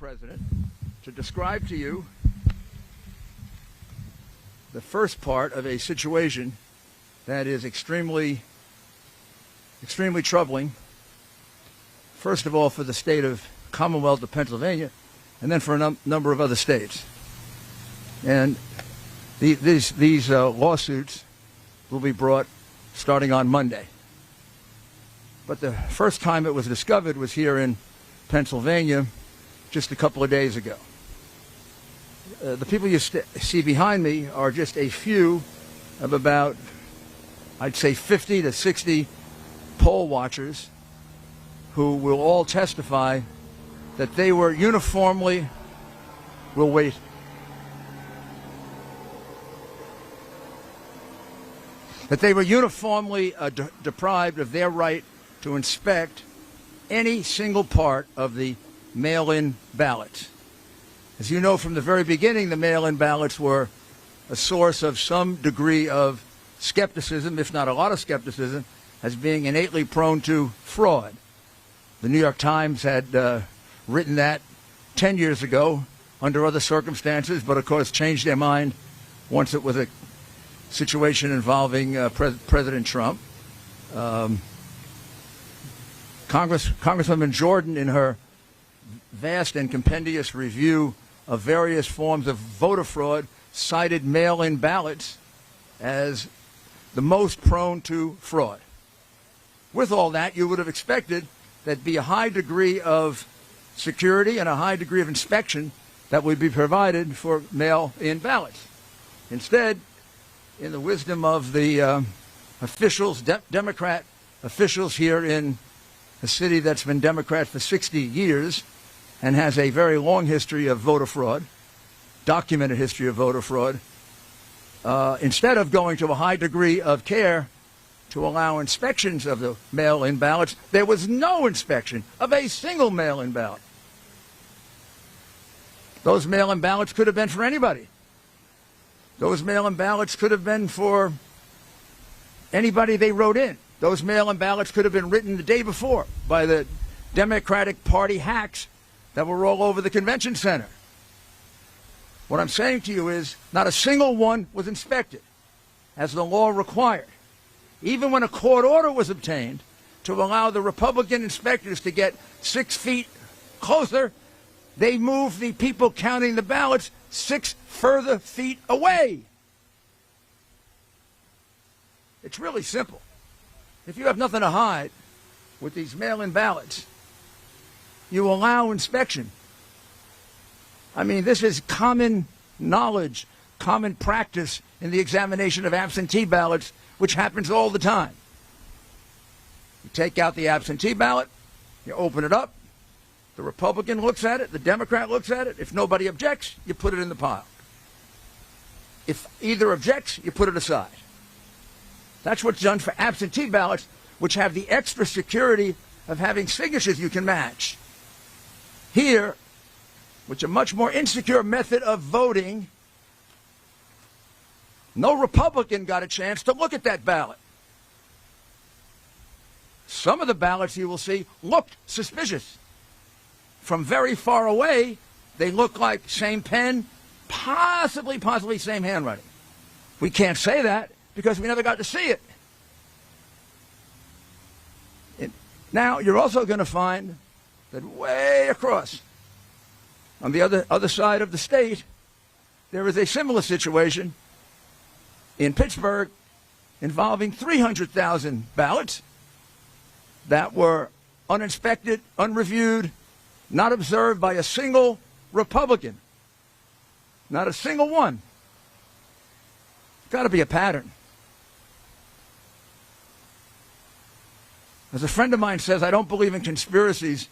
President, to describe to you the first part of a situation that is extremely troubling, first of all for the state of Commonwealth of Pennsylvania, and then for a number of other states. And these lawsuits will be brought starting on Monday. But the first time it was discovered was here in Pennsylvania just a couple of days ago. The people you see behind me are just a few of about, I'd say, 50 to 60 poll watchers who will all testify that they were uniformly, will wait. That they were uniformly deprived of their right to inspect any single part of the mail-in ballots. As you know, from the very beginning, the mail-in ballots were a source of some degree of skepticism, if not a lot of skepticism, as being innately prone to fraud. The New York Times had written that 10 years ago under other circumstances, but of course changed their mind once it was a situation involving President Trump. Congresswoman Jordan, in her vast and compendious review of various forms of voter fraud, cited mail-in ballots as the most prone to fraud. With all that, you would have expected there'd be a high degree of security and a high degree of inspection that would be provided for mail-in ballots. Instead, in the wisdom of the officials, Democrat officials here in a city that's been Democrat for 60 years and has a very long history of voter fraud, documented history of voter fraud, instead of going to a high degree of care to allow inspections of the mail-in ballots, there was no inspection of a single mail-in ballot. Those mail-in ballots could have been for anybody. Those mail-in ballots could have been for anybody they wrote in. Those mail-in ballots could have been written the day before by the Democratic Party hacks that were all over the convention center. What I'm saying to you is not a single one was inspected, as the law required. Even when a court order was obtained to allow the Republican inspectors to get 6 feet closer, they moved the people counting the ballots 6 further feet away. It's really simple. If you have nothing to hide with these mail-in ballots, you allow inspection. I mean, this is common knowledge, common practice in the examination of absentee ballots, which happens all the time. You take out the absentee ballot, you open it up, the Republican looks at it, the Democrat looks at it. If nobody objects, you put it in the pile. If either objects, you put it aside. That's what's done for absentee ballots, which have the extra security of having signatures you can match. Here, which is a much more insecure method of voting, no Republican got a chance to look at that ballot. Some of the ballots you will see looked suspicious. From very far away, they look like same pen, possibly same handwriting. We can't say that because we never got to see it. Now, you're also going to find that way across, on the other side of the state, there is a similar situation in Pittsburgh involving 300,000 ballots that were uninspected, unreviewed, not observed by a single Republican. Not a single one. It's got to be a pattern. As a friend of mine says, I don't believe in conspiracies,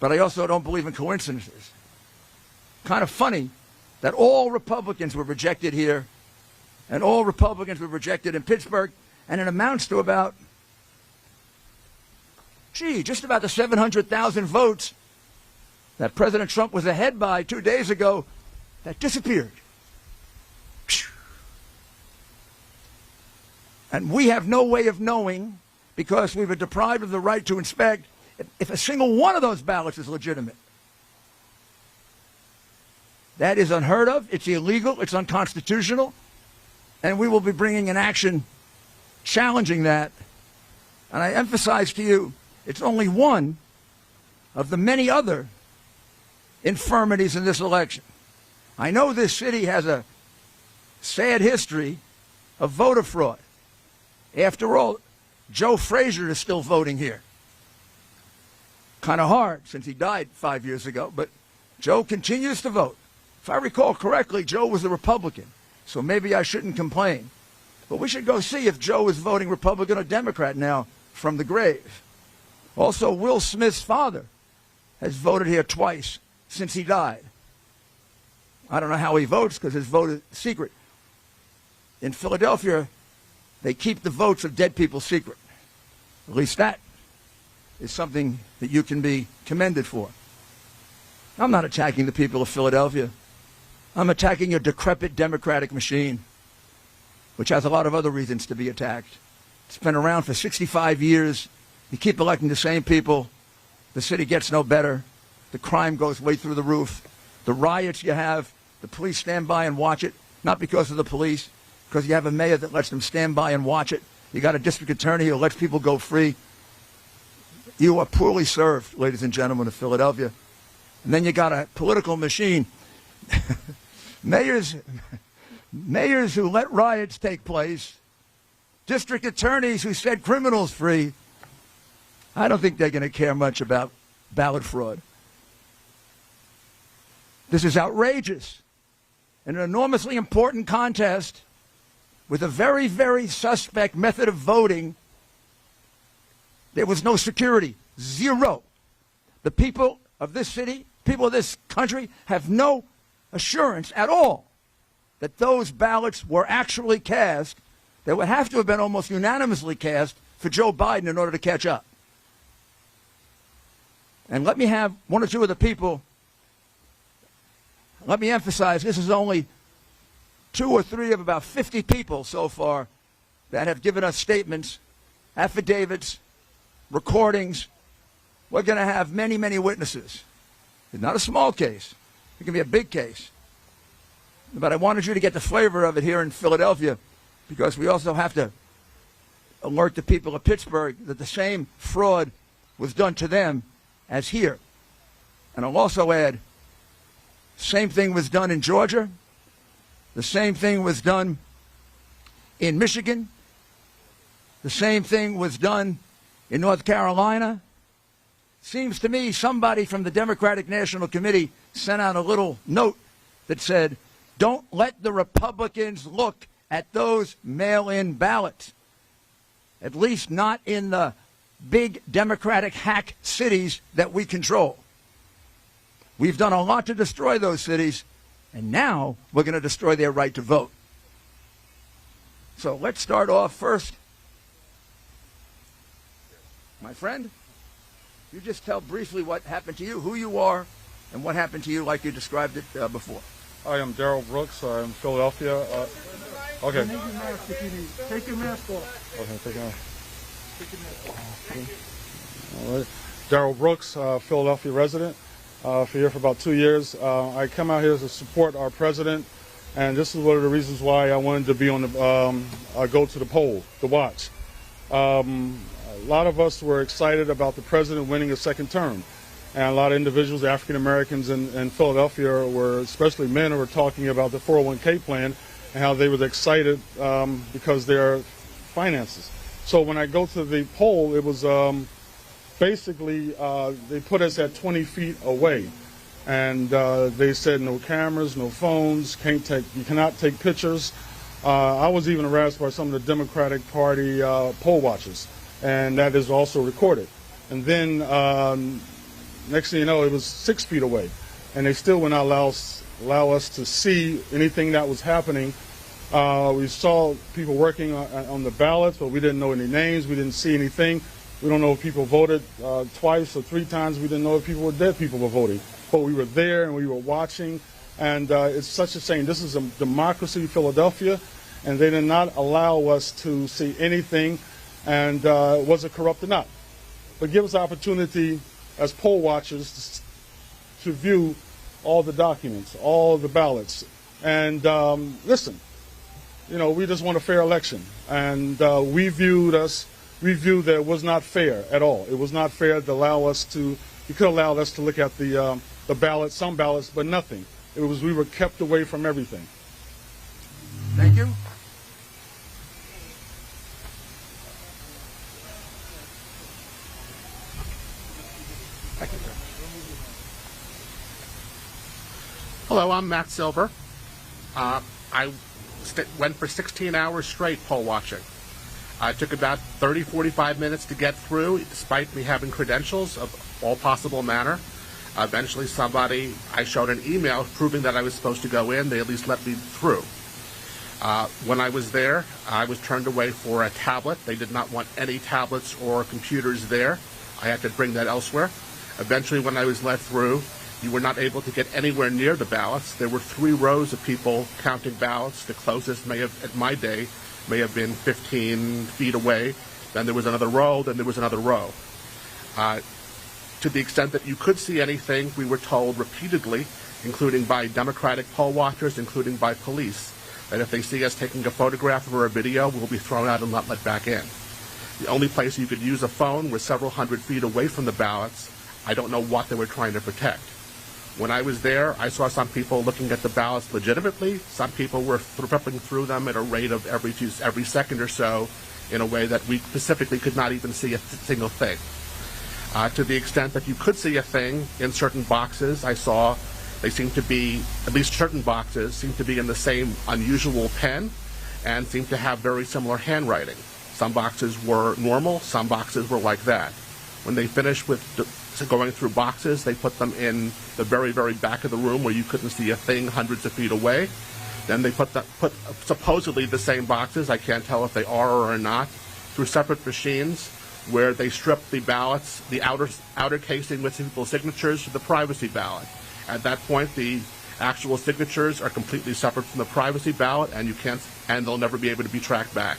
but I also don't believe in coincidences. Kind of funny that all Republicans were rejected here, and all Republicans were rejected in Pittsburgh, and it amounts to about, just about the 700,000 votes that President Trump was ahead by 2 days ago that disappeared. And we have no way of knowing, because we were deprived of the right to inspect, if a single one of those ballots is legitimate. That is unheard of. It's illegal. It's unconstitutional. And we will be bringing an action challenging that. And I emphasize to you, it's only one of the many other infirmities in this election. I know this city has a sad history of voter fraud. After all, Joe Frazier is still voting here. Kind of hard since he died 5 years ago, but Joe continues to vote. If I recall correctly, Joe was a Republican, so maybe I shouldn't complain. But we should go see if Joe is voting Republican or Democrat now from the grave. Also, Will Smith's father has voted here twice since he died. I don't know how he votes because his vote is secret. In Philadelphia, they keep the votes of dead people secret. At least that is something that you can be commended for. I'm not attacking the people of Philadelphia. I'm attacking your decrepit democratic machine, which has a lot of other reasons to be attacked. It's been around for 65 years. You keep electing the same people. The city gets no better. The crime goes way through the roof. The riots you have, the police stand by and watch it, not because of the police, because you have a mayor that lets them stand by and watch it. You got a district attorney who lets people go free. You are poorly served, ladies and gentlemen of Philadelphia. And then you got a political machine. Mayors who let riots take place, district attorneys who set criminals free. I don't think they're going to care much about ballot fraud. This is outrageous. In an enormously important contest with a very, very suspect method of voting, there was no security. Zero. The people of this city, people of this country, have no assurance at all that those ballots were actually cast. They would have to have been almost unanimously cast for Joe Biden in order to catch up. And let me have one or two of the people, let me emphasize, this is only 2 or 3 of about 50 people so far that have given us statements, affidavits, recordings. We're going to have many, many witnesses. It's not a small case. It can be a big case. But I wanted you to get the flavor of it here in Philadelphia, because we also have to alert the people of Pittsburgh that the same fraud was done to them as here. And I'll also add, same thing was done in Georgia. The same thing was done in Michigan. The same thing was done in North Carolina. Seems to me somebody from the Democratic National Committee sent out a little note that said, don't let the Republicans look at those mail-in ballots, at least not in the big Democratic hack cities that we control. We've done a lot to destroy those cities, and now we're going to destroy their right to vote. So let's start off first. My friend, you just tell briefly what happened to you, who you are, and what happened to you like you described it before. I am Daryl Brooks. I'm in Philadelphia. Okay. Take your mask if you need. Take your mask off. Okay, take it off. All right. Daryl Brooks, Philadelphia resident. Here for about 2 years. I come out here to support our president, and this is one of the reasons why I wanted to be on the go to the poll to watch. A lot of us were excited about the president winning a second term, and a lot of individuals, African Americans in Philadelphia, were, especially men, were talking about the 401k plan and how they were excited because their finances. So when I go to the poll, it was basically they put us at 20 feet away, and they said no cameras, no phones, you cannot take pictures. I was even harassed by some of the Democratic Party poll watchers, and that is also recorded. And then next thing you know, it was 6 feet away, and they still would not allow us to see anything that was happening. We saw people working on the ballots, but we didn't know any names. We didn't see anything. We don't know if people voted twice or 3 times. We didn't know if dead people were voting. But we were there and we were watching, and it's such a shame. This is a democracy, Philadelphia, and they did not allow us to see anything, and was it corrupt or not? But give us the opportunity as poll watchers to view all the documents, all the ballots. And listen, you know, we just want a fair election. And we viewed that it was not fair at all. It was not fair to allow us to, you could allow us to look at the ballots, some ballots, but nothing. It was, we were kept away from everything. Thank you. Hello, I'm Matt Silver. I went for 16 hours straight poll watching. It took about 30, 45 minutes to get through, despite me having credentials of all possible manner. Eventually I showed an email proving that I was supposed to go in. They at least let me through. When I was there, I was turned away for a tablet. They did not want any tablets or computers there. I had to bring that elsewhere. Eventually, when I was let through, you were not able to get anywhere near the ballots. There were 3 rows of people counting ballots. The closest at my day, may have been 15 feet away. Then there was another row, then there was another row. To the extent that you could see anything, we were told repeatedly, including by Democratic poll watchers, including by police, that if they see us taking a photograph or a video, we'll be thrown out and not let back in. The only place you could use a phone was several hundred feet away from the ballots. I don't know what they were trying to protect. When I was there, I saw some people looking at the ballots legitimately. Some people were flipping through them at a rate of every second or so in a way that we specifically could not even see a single thing. To the extent that you could see a thing in certain boxes, I saw they seemed to be, at least certain boxes, seemed to be in the same unusual pen and seemed to have very similar handwriting. Some boxes were normal, some boxes were like that. When they finished with going through boxes, they put them in the very, very back of the room where you couldn't see a thing hundreds of feet away. Then they put supposedly the same boxes, I can't tell if they are or are not, through separate machines where they stripped the ballots, the outer casing with people's signatures to the privacy ballot. At that point, the actual signatures are completely separate from the privacy ballot, and they'll never be able to be tracked back.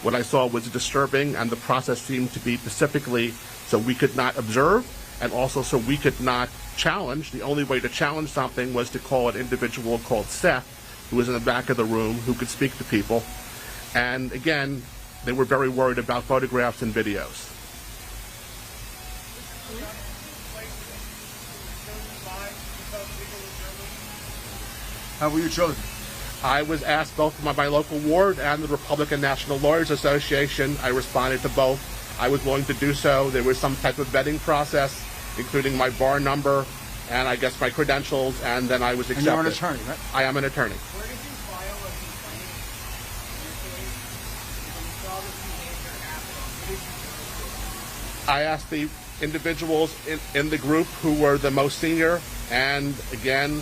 What I saw was disturbing, and the process seemed to be specifically so we could not observe, and also so we could not challenge. The only way to challenge something was to call an individual called Seth, who was in the back of the room, who could speak to people. And again, they were very worried about photographs and videos. How were you chosen? I was asked both by my local ward and the Republican National Lawyers Association. I responded to both. I was willing to do so. There was some type of vetting process, including my bar number and I guess my credentials, and then I was accepted. And you're an attorney, right? I am an attorney. Where did you file a complaint in your case? When you saw this behavior happen, what did you do? I asked the individuals in the group who were the most senior, and again,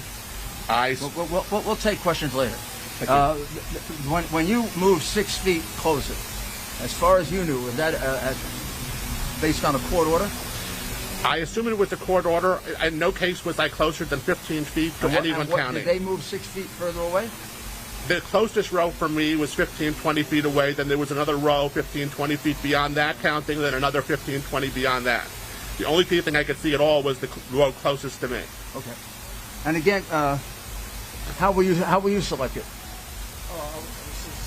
We'll take questions later. When you moved 6 feet closer, as far as you knew, was that based on a court order? I assume it was a court order. In no case was I closer than 15 feet to anyone counting. Did they move 6 feet further away? The closest row for me was 15, 20 feet away. Then there was another row 15, 20 feet beyond that counting, then another 15, 20 beyond that. The only thing I could see at all was the row closest to me. Okay. And again, how were you selected?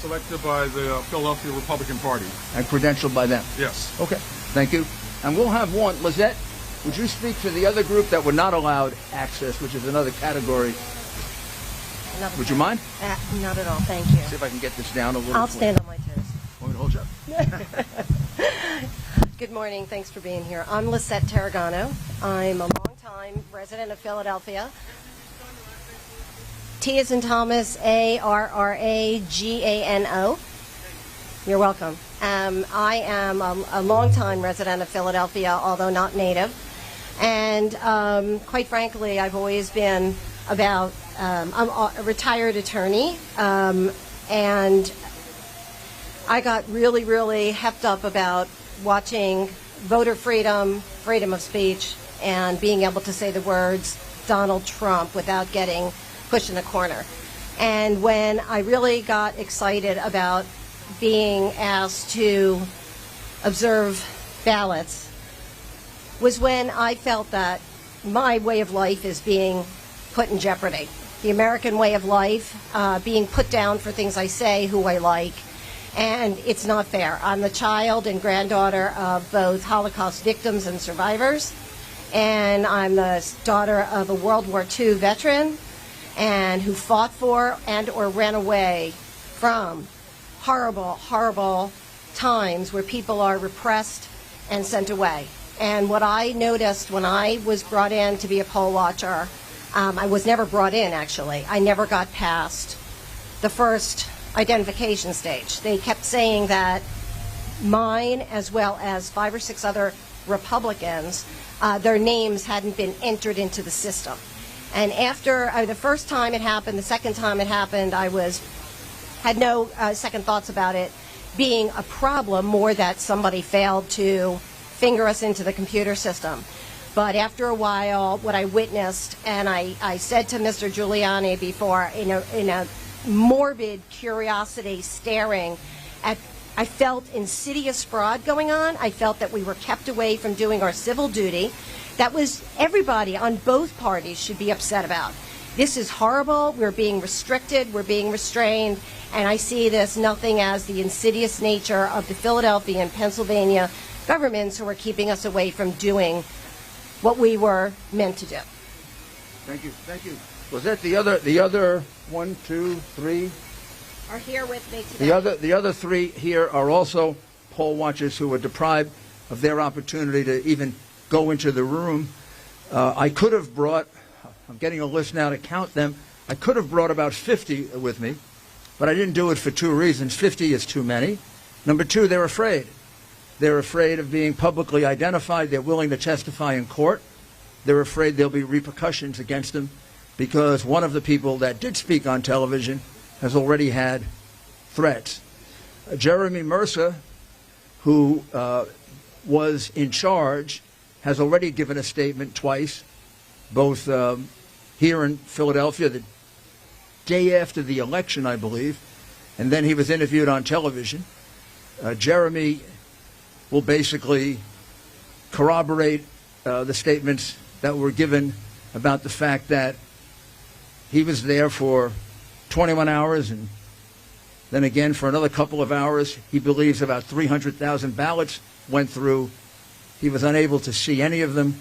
Selected by the Philadelphia Republican Party. And credentialed by them? Yes. Okay. Thank you. And we'll have one. Lizette, would you speak to the other group that were not allowed access, which is another category? Would you mind? Not at all, thank you. See if I can get this down a little. I'll stand on my toes. Want me to hold you up? Good morning, thanks for being here. I'm Lisette Tarragano. I'm a longtime resident of Philadelphia. T as in Thomas, A-R-R-A-G-A-N-O. You're welcome. I am a longtime resident of Philadelphia, although not native. And quite frankly, I've always been about, I'm a retired attorney, and I got really, really hepped up about watching voter freedom, freedom of speech, and being able to say the words Donald Trump without getting pushed in a corner. And when I really got excited about being asked to observe ballots was when I felt that my way of life is being put in jeopardy. The American way of life, being put down for things I say, who I like, and it's not fair. I'm the child and granddaughter of both Holocaust victims and survivors, and I'm the daughter of a World War II veteran and who fought for and or ran away from horrible, horrible times where people are repressed and sent away. And what I noticed when I was brought in to be a poll watcher, I was never brought in, actually. I never got past the first identification stage. They kept saying that mine, as well as 5 or 6 other Republicans, their names hadn't been entered into the system. And after the first time it happened, the second time it happened, I had no second thoughts about it being a problem, more that somebody failed to finger us into the computer system. But after a while, what I witnessed, and I said to Mr. Giuliani before, in a morbid curiosity, staring at, I felt insidious fraud going on. I felt that we were kept away from doing our civil duty. That was everybody on both parties should be upset about. This is horrible. We're being restricted. We're being restrained. And I see this nothing as the insidious nature of the Philadelphia and Pennsylvania governments who are keeping us away from doing what we were meant to do. Thank you. Thank you. Was that the other 1, 2, 3? Are here with me today. The other 3 here are also poll watchers who were deprived of their opportunity to even go into the room. I could have brought, I'm getting a list now to count them, I could have brought about 50 with me, but I didn't do it for 2 reasons. 50 is too many. Number 2, they're afraid. They're afraid of being publicly identified. They're willing to testify in court. They're afraid there'll be repercussions against them because one of the people that did speak on television has already had threats. Jeremy Mercer, who was in charge, has already given a statement twice, both here in Philadelphia the day after the election, I believe, and then he was interviewed on television. Jeremy will basically corroborate the statements that were given about the fact that he was there for 21 hours and then again for another couple of hours. He believes about 300,000 ballots went through. He was unable to see any of them.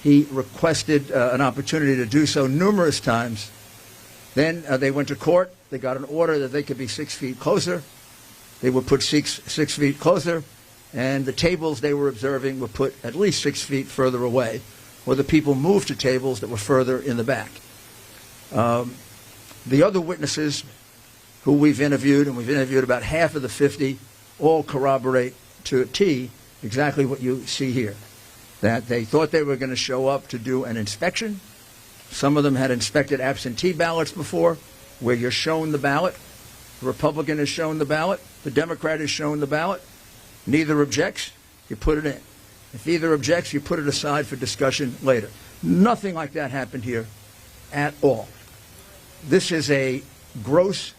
He requested an opportunity to do so numerous times. Then they went to court. They got an order that they could be 6 feet closer. They were put 6 feet closer, and the tables they were observing were put at least 6 feet further away, or the people moved to tables that were further in the back. The other witnesses who we've interviewed, and we've interviewed about half of the 50, all corroborate to a T exactly what you see here, that they thought they were going to show up to do an inspection. Some of them had inspected absentee ballots before, where you're shown the ballot. The Republican is shown the ballot. The Democrat is shown the ballot. Neither objects, you put it in. If either objects, you put it aside for discussion later. Nothing like that happened here at all. This is a gross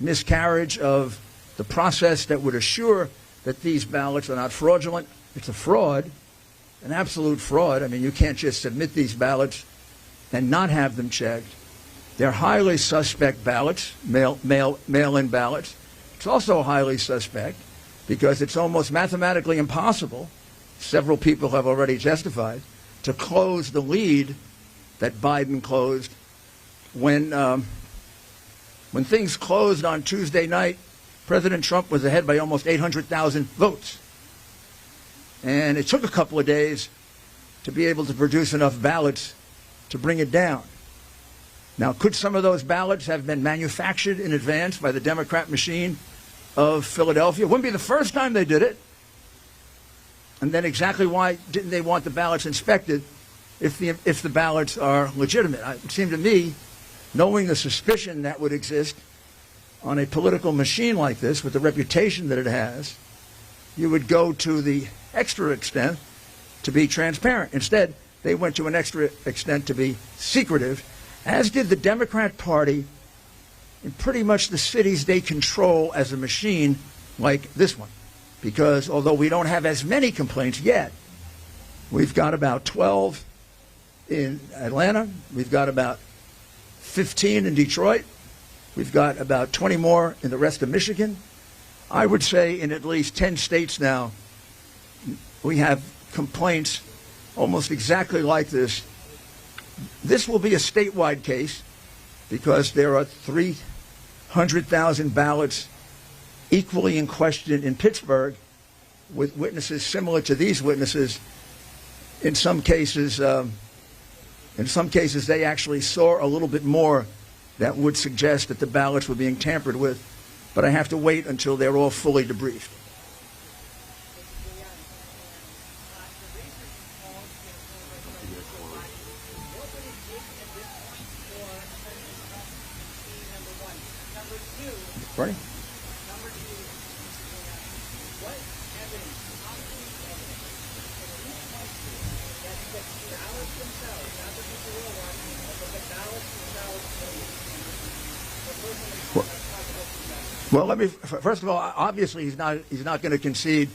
miscarriage of the process that would assure that these ballots are not fraudulent. It's a fraud, an absolute fraud. I mean, you can't just submit these ballots and not have them checked. They're highly suspect ballots, mail-in ballots. It's also highly suspect because it's almost mathematically impossible, several people have already testified, to close the lead that Biden closed. When things closed on Tuesday night, President Trump was ahead by almost 800,000 votes. And it took a couple of days to be able to produce enough ballots to bring it down. Now, could some of those ballots have been manufactured in advance by the Democrat machine of Philadelphia? It wouldn't be the first time they did it. And then exactly why didn't they want the ballots inspected if the ballots are legitimate? It seemed to me, knowing the suspicion that would exist on a political machine like this, with the reputation that it has, you would go to the extra extent to be transparent. Instead, they went to an extra extent to be secretive, as did the Democrat Party in pretty much the cities they control as a machine like this one. Because although we don't have as many complaints yet, we've got about 12 in Atlanta. We've got about 15 in Detroit. We've got about 20 more in the rest of Michigan. I would say in at least 10 states now, we have complaints almost exactly like this. This will be a statewide case because there are 300,000 ballots equally in question in Pittsburgh with witnesses similar to these witnesses. In some cases, they actually saw a little bit more that would suggest that the ballots were being tampered with, but I have to wait until they're all fully debriefed. Ready? Well, let me first of all. Obviously, he's not going to concede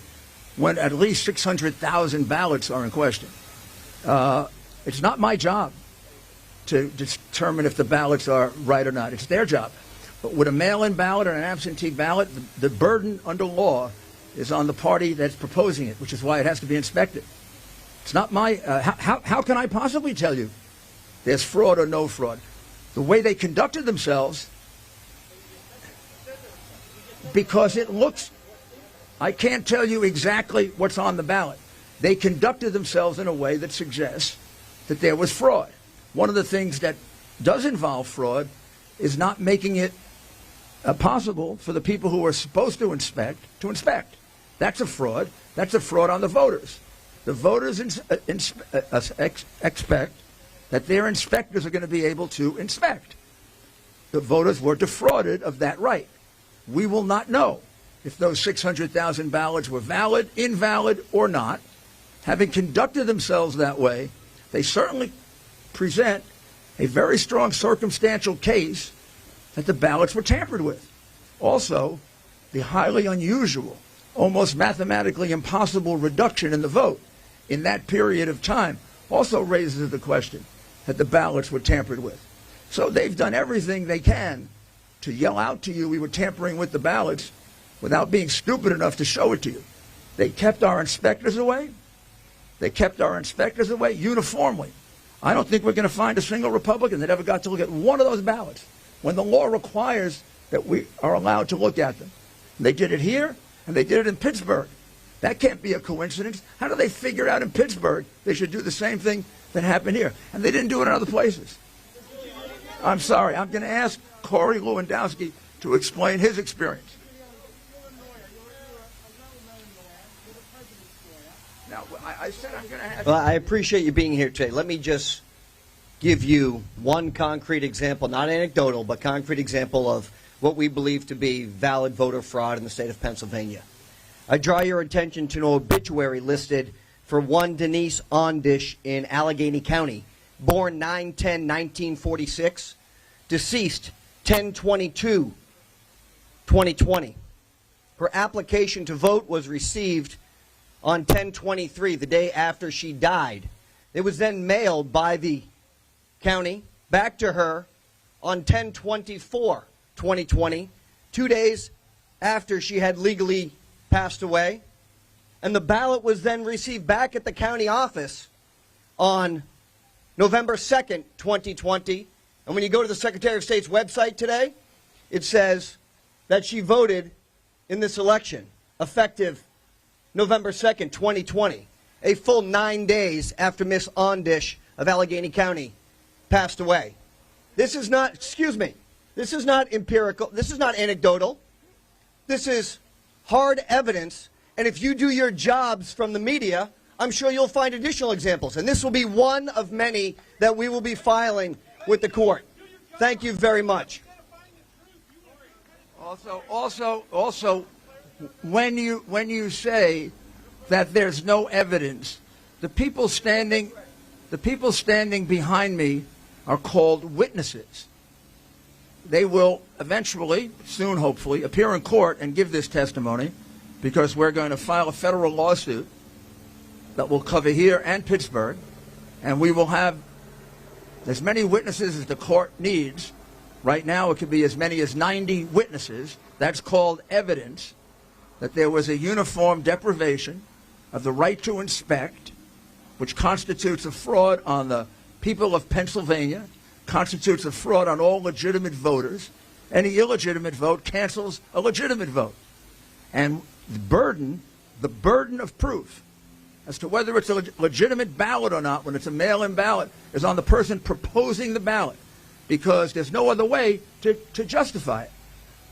when at least 600,000 ballots are in question. It's not my job to determine if the ballots are right or not. It's their job. But with a mail-in ballot or an absentee ballot, the burden under law is on the party that's proposing it, which is why it has to be inspected. It's not my. How can I possibly tell you there's fraud or no fraud? The way they conducted themselves. Because it looks, I can't tell you exactly what's on the ballot. They conducted themselves in a way that suggests that there was fraud. One of the things that does involve fraud is not making it possible for the people who are supposed to inspect. That's a fraud. That's a fraud on the voters. The voters expect that their inspectors are going to be able to inspect. The voters were defrauded of that right. We will not know if those 600,000 ballots were valid, invalid, or not. Having conducted themselves that way, they certainly present a very strong circumstantial case that the ballots were tampered with. Also, the highly unusual, almost mathematically impossible reduction in the vote in that period of time also raises the question that the ballots were tampered with. So they've done everything they can to yell out to you we were tampering with the ballots without being stupid enough to show it to you. They kept our inspectors away. They kept our inspectors away uniformly. I don't think we're going to find a single Republican that ever got to look at one of those ballots when the law requires that we are allowed to look at them. And they did it here, and they did it in Pittsburgh. That can't be a coincidence. How do they figure out in Pittsburgh they should do the same thing that happened here? And they didn't do it in other places. I'm sorry. I'm going to ask Corey Lewandowski to explain his experience. Now, I said I'm going to have... Well, I appreciate you being here today. Let me just give you one concrete example, not anecdotal, but concrete example of what we believe to be valid voter fraud in the state of Pennsylvania. I draw your attention to an obituary listed for one Denise Ondish in Allegheny County, born 9/10/1946, deceased 10/22/2020. Her application to vote was received on 10/23, the day after she died. It was then mailed by the county back to her on 10/24/2020, 2 days after she had legally passed away. And the ballot was then received back at the county office on November 2nd, 2020. And when you go to the Secretary of State's website today, it says that she voted in this election effective November 2nd, 2020, a full 9 days after Miss Ondish of Allegheny County passed away. This is not, excuse me, this is not empirical, this is not anecdotal. This is hard evidence, and if you do your jobs from the media, I'm sure you'll find additional examples. And this will be one of many that we will be filing with the court. Thank you very much. Also, when you say that there's no evidence, the people standing behind me are called witnesses. They will eventually, soon hopefully, appear in court and give this testimony because we're going to file a federal lawsuit that will cover here and Pittsburgh, and we will have as many witnesses as the court needs. Right now, it could be as many as 90 witnesses. That's called evidence that there was a uniform deprivation of the right to inspect, which constitutes a fraud on the people of Pennsylvania, constitutes a fraud on all legitimate voters. Any illegitimate vote cancels a legitimate vote. And the burden of proof as to whether it's a legitimate ballot or not, when it's a mail-in ballot, is on the person proposing the ballot, because there's no other way to justify it.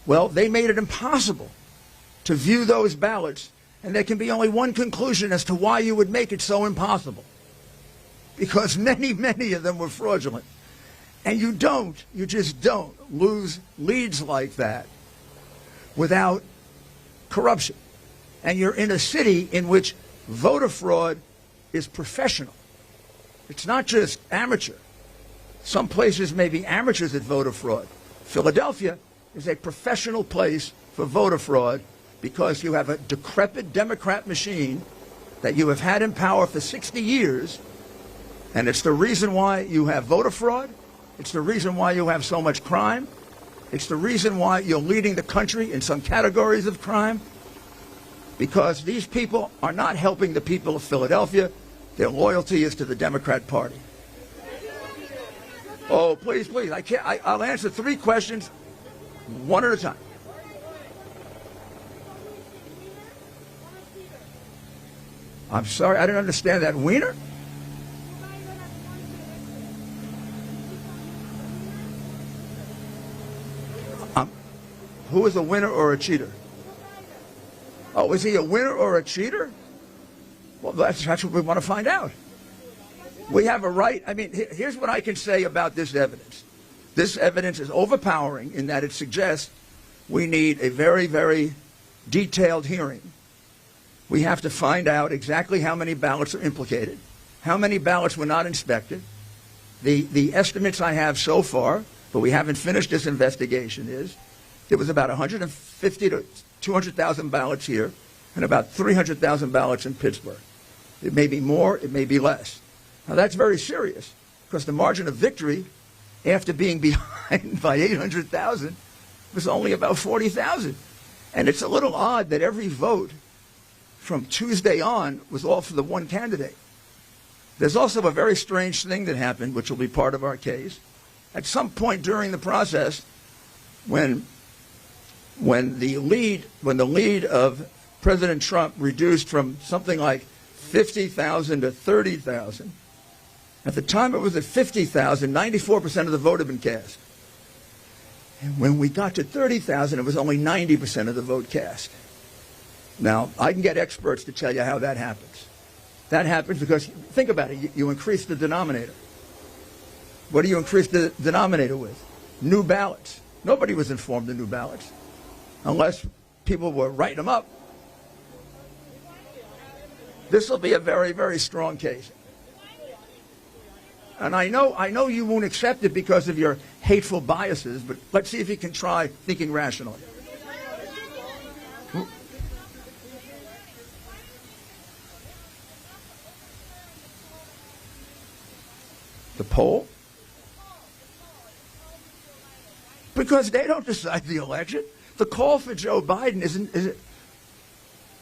Well, they made it impossible to view those ballots, and there can be only one conclusion as to why you would make it so impossible. Because many, many of them were fraudulent. And you just don't lose leads like that without corruption. And you're in a city in which voter fraud is professional. It's not just amateur. Some places may be amateurs at voter fraud. Philadelphia is a professional place for voter fraud because you have a decrepit Democrat machine that you have had in power for 60 years, and it's the reason why you have voter fraud. It's the reason why you have so much crime. It's the reason why you're leading the country in some categories of crime, because these people are not helping the people of Philadelphia. Their loyalty is to the Democrat Party. Oh, please, please. I'll answer 3 questions, one at a time. I'm sorry, I didn't understand that. Wiener? Who is a winner or a cheater? Oh, is he a winner or a cheater? Well, that's what we want to find out. We have a right. I mean, here's what I can say about this evidence. This evidence is overpowering in that it suggests we need a very, very detailed hearing. We have to find out exactly how many ballots are implicated, how many ballots were not inspected. The estimates I have so far, but we haven't finished this investigation, is there was about 150 to 200,000 ballots here and about 300,000 ballots in Pittsburgh. It may be more, it may be less. Now, that's very serious, because the margin of victory, after being behind by 800,000, was only about 40,000. And it's a little odd that every vote from Tuesday on was all for the one candidate. There's also a very strange thing that happened, which will be part of our case. At some point during the process, when the lead of President Trump reduced from something like 50,000 to 30,000, at the time it was at 50,000, 94% of the vote had been cast. And when we got to 30,000, it was only 90% of the vote cast. Now, I can get experts to tell you how that happens. That happens because, think about it, you increase the denominator. What do you increase the denominator with? New ballots. Nobody was informed of new ballots, unless people were writing them up. This will be a very, very strong case. And I know you won't accept it because of your hateful biases, but let's see if you can try thinking rationally. The poll? Because they don't decide the election. The call for Joe Biden is it?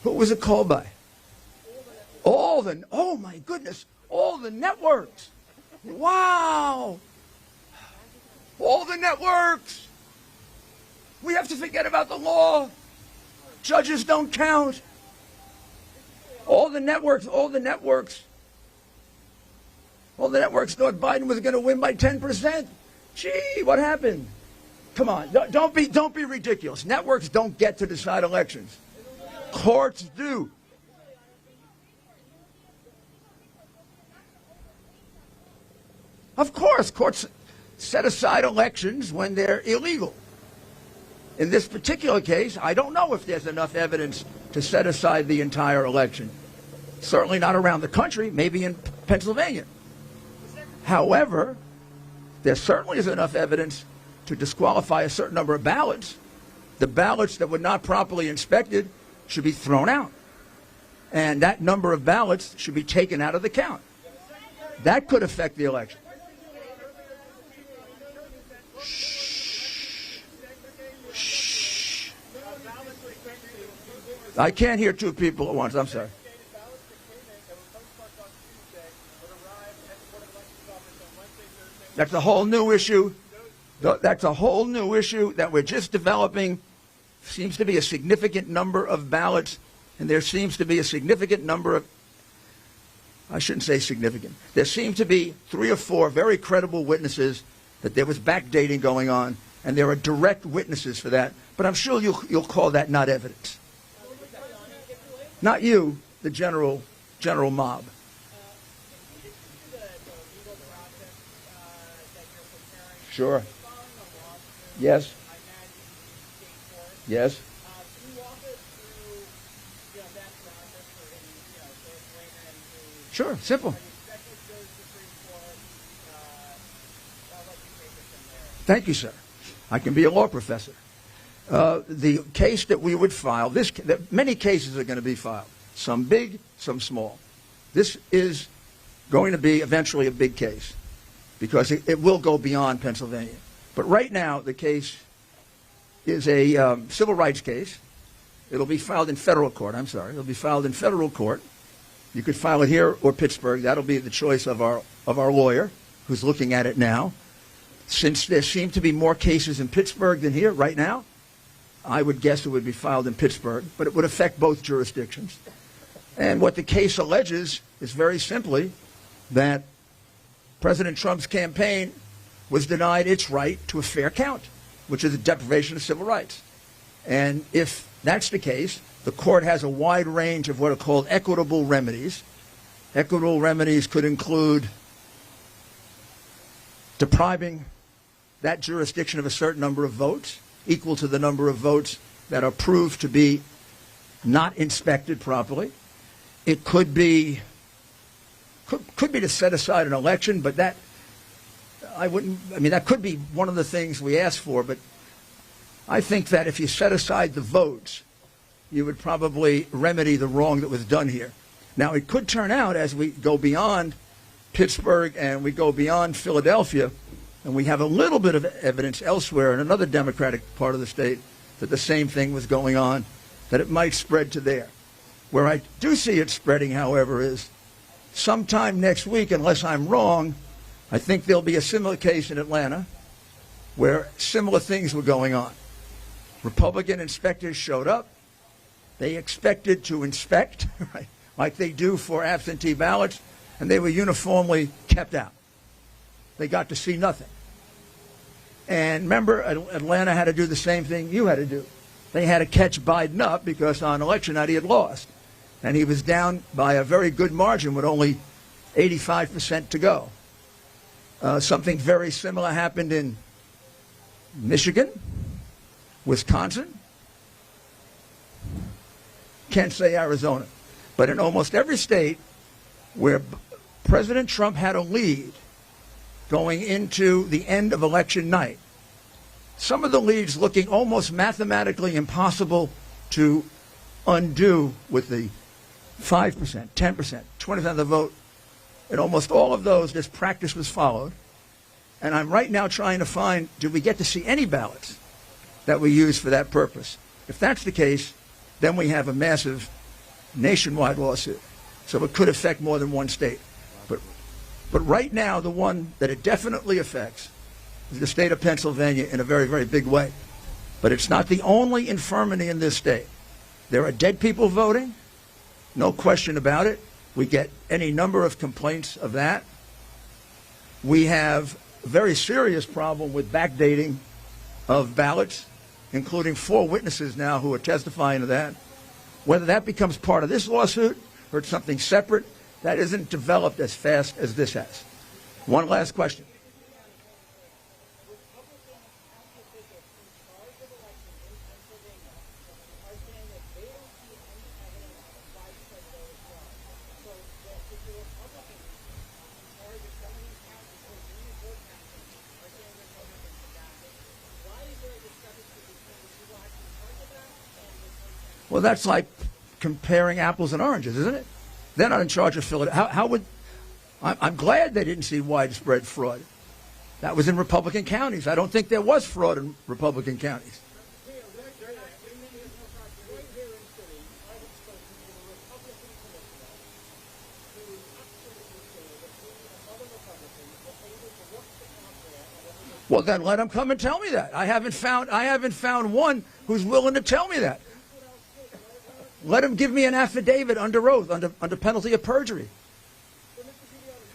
Who was it called by? Oh my goodness, all the networks. Wow. All the networks. We have to forget about the law. Judges don't count. All the networks thought Biden was going to win by 10%. Gee, what happened? Come on, don't be ridiculous. Networks don't get to decide elections. Courts do. Of course, courts set aside elections when they're illegal. In this particular case, I don't know if there's enough evidence to set aside the entire election. Certainly not around the country, maybe in Pennsylvania. However, there certainly is enough evidence to disqualify a certain number of ballots. The ballots that were not properly inspected should be thrown out. And that number of ballots should be taken out of the count. That could affect the election. I can't hear two people at once. I'm sorry. Segregated ballots that came in that were postmarked on Tuesday would arrive at the Board of Elections office on Wednesday, Thursday. That's a whole new issue. That's a whole new issue that we're just developing. Seems to be a significant number of ballots, and there seems to be a significant number of, I shouldn't say significant, there seem to be 3 or 4 very credible witnesses that there was backdating going on, and there are direct witnesses for that. But I'm sure you'll call that not evidence. Not you, the general mob. Sure. Yes. Yes. Can you walk us through, that process for any, sort of layman who Sure. Simple. expected to go to the Supreme Court? I'll let you take it from there. Thank you, sir. I can be a law professor. The case that we would file, many cases are going to be filed, some big, some small. This is going to be eventually a big case because it will go beyond Pennsylvania. But right now, the case is a civil rights case. It'll be filed in federal court. I'm sorry. It'll be filed in federal court. You could file it here or Pittsburgh. That'll be the choice of our lawyer who's looking at it now. Since there seem to be more cases in Pittsburgh than here right now, I would guess it would be filed in Pittsburgh, but it would affect both jurisdictions. And what the case alleges is very simply that President Trump's campaign was denied its right to a fair count, which is a deprivation of civil rights. And if that's the case, the court has a wide range of what are called equitable remedies. Equitable remedies could include depriving that jurisdiction of a certain number of votes, equal to the number of votes that are proved to be not inspected properly. It could be to set aside an election, but that could be one of the things we ask for, but I think that if you set aside the votes, you would probably remedy the wrong that was done here. Now, it could turn out as we go beyond Pittsburgh and we go beyond Philadelphia, and we have a little bit of evidence elsewhere in another Democratic part of the state that the same thing was going on, that it might spread to there. Where I do see it spreading, however, is sometime next week, unless I'm wrong, I think there'll be a similar case in Atlanta where similar things were going on. Republican inspectors showed up. They expected to inspect, right, like they do for absentee ballots, and they were uniformly kept out. They got to see nothing. And remember, Atlanta had to do the same thing you had to do. They had to catch Biden up because on election night he had lost. And he was down by a very good margin with only 85% to go. Something very similar happened in Michigan, Wisconsin, can't say Arizona, but in almost every state where President Trump had a lead going into the end of election night, some of the leads looking almost mathematically impossible to undo with the 5%, 10%, 20% of the vote. In almost all of those, this practice was followed. And I'm right now trying to find, did we get to see any ballots that we used for that purpose? If that's the case, then we have a massive nationwide lawsuit. So it could affect more than one state. But right now, the one that it definitely affects is the state of Pennsylvania in a very, very big way. But it's not the only infirmity in this state. There are dead people voting, no question about it. We get any number of complaints of that. We have a very serious problem with backdating of ballots, including 4 witnesses now who are testifying to that. Whether that becomes part of this lawsuit or it's something separate, that isn't developed as fast as this has. One last question. Well, that's like comparing apples and oranges, isn't it? They're not in charge of Philadelphia. I'm glad they didn't see widespread fraud. That was in Republican counties. I don't think there was fraud in Republican counties. Well, then let him come and tell me that. I haven't found one who's willing to tell me that. Let him give me an affidavit under oath, under penalty of perjury.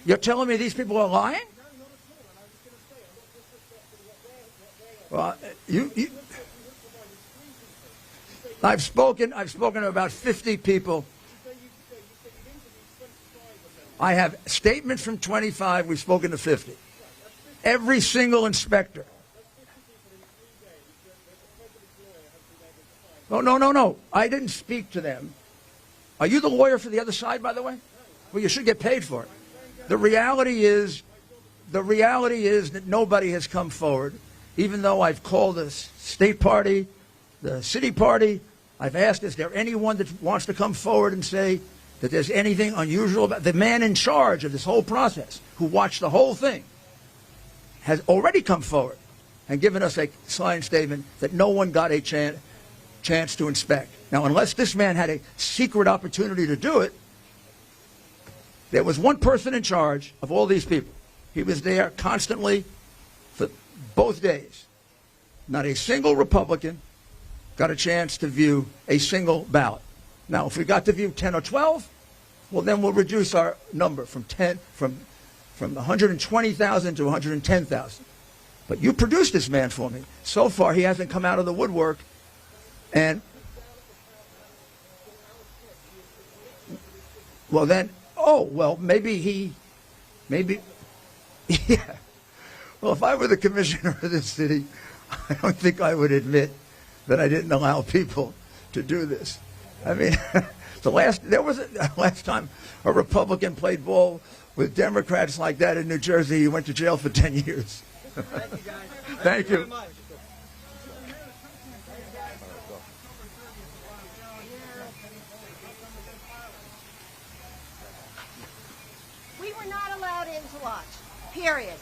You're telling me these people are lying? Well, I've spoken to about 50 people. I have statements from 25. We've spoken to 50. Every single inspector. No. I didn't speak to them. Are you the lawyer for the other side, by the way? Well, you should get paid for it. The reality is that nobody has come forward, even though I've called the state party, the city party. I've asked, is there anyone that wants to come forward and say that there's anything unusual about the man in charge of this whole process, who watched the whole thing, has already come forward and given us a signed statement that no one got a chance to inspect. Now, unless this man had a secret opportunity to do it, there was one person in charge of all these people. He was there constantly for both days. Not a single Republican got a chance to view a single ballot. Now, if we got to view 10 or 12, well, then we'll reduce our number from 120,000 to 110,000. But you produced this man for me. So far, he hasn't come out of the woodwork. And, well, then, maybe, yeah. Well, if I were the commissioner of this city, I don't think I would admit that I didn't allow people to do this. I mean, there was a last time a Republican played ball with Democrats like that in New Jersey. He went to jail for 10 years. Thank you, guys. Thank you. Very much. We were not allowed in to watch, period.